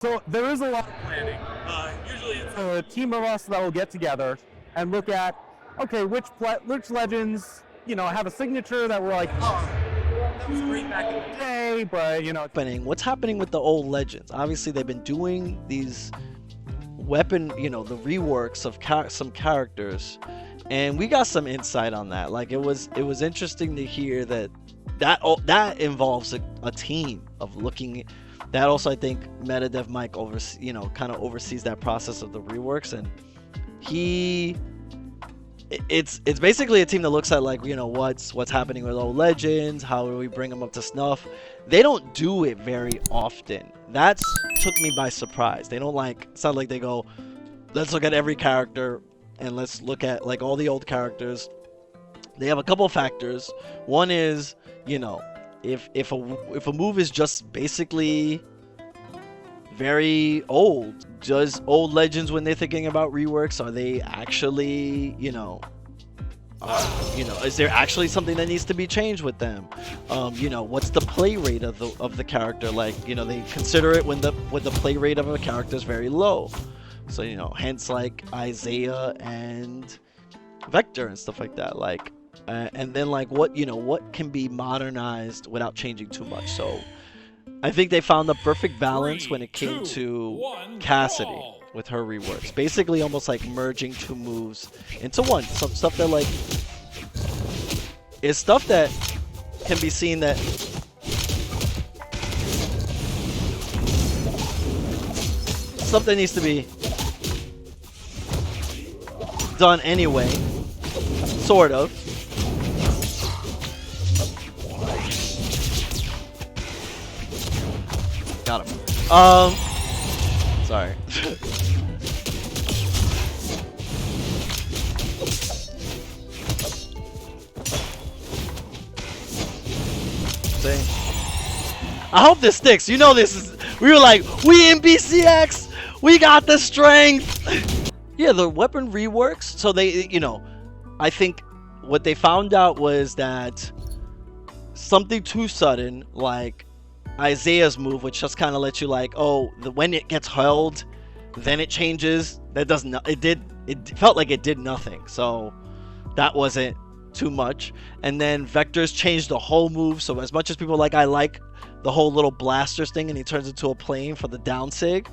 So there is a lot of planning. Usually it's a team of us that will get together and look at, okay, which legends, have a signature that we're like, oh, that was great back in the day, but What's happening with the old legends? Obviously, they've been doing these weapon, the reworks of some characters, and we got some insight on that. Like it was interesting to hear that involves a team of looking. That also, I think, MetaDev Mike kind of oversees that process of the reworks, and it's basically a team that looks at like what's happening with old legends, how do we bring them up to snuff. They don't do it very often. That took me by surprise. They don't it's not like they go, let's look at every character and let's look at like all the old characters. They have a couple factors. One is if a move is just basically very old, does old legends, when they're thinking about reworks, are they actually is there actually something that needs to be changed with them? What's the play rate of the character? Like they consider it when the play rate of a character is very low. So hence like Isaiah and Vector and stuff like that. And then what can be modernized without changing too much. So I think they found the perfect balance when it came to Cassidy with her reworks. Basically almost like merging two moves into one. Some stuff that is stuff that can be seen that something needs to be done anyway, sort of. Got him. Sorry. I hope this sticks. We were like, we in BCX, we got the strength. Yeah, the weapon reworks. So they, I think what they found out was that something too sudden, like Isaiah's move, which just kind of lets you when it gets held, then it changes. That doesn't. It felt like it did nothing. So that wasn't too much. And then Vector's changed the whole move. So as much as people I like the whole little blasters thing, and he turns into a plane for the down sig,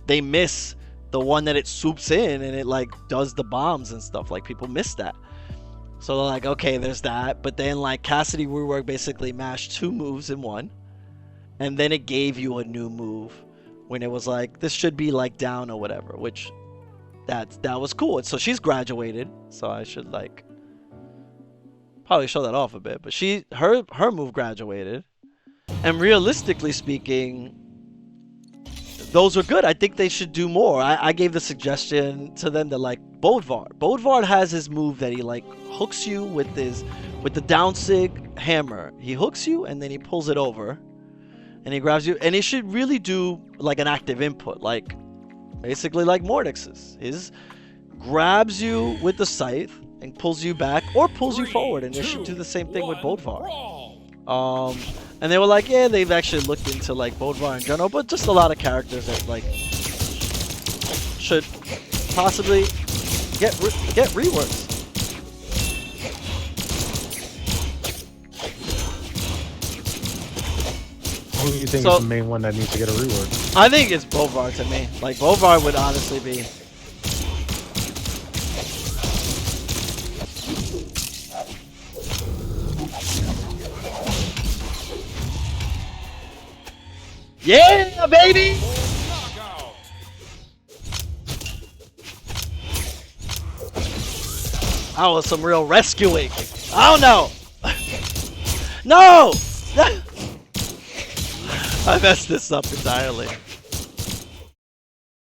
they miss the one that it swoops in and it does the bombs and stuff. People miss that. So they're like, okay, there's that. But then Cassidy rework basically mashed two moves in one. And then it gave you a new move when it was this should be down or whatever, which that was cool. And so she's graduated, so I should probably show that off a bit. But her move graduated, and realistically speaking, those were good. I think they should do more. I gave the suggestion to them that Bodvar. Bodvar has his move that he hooks you with the down sig hammer. He hooks you and then he pulls it over. And he grabs you, and he should really do an active input, basically like Mordex's. His grabs you with the scythe and pulls you back or pulls you forward, and it should do the same thing with Bodvar. And they were like, yeah, they've actually looked into Bodvar in general, but just a lot of characters that should possibly get reworks. Who do you think is the main one that needs to get a rework? I think it's Bodvar to me. Bodvar would honestly be. Yeah, baby! That was some real rescuing. I don't know. No! I messed this up entirely.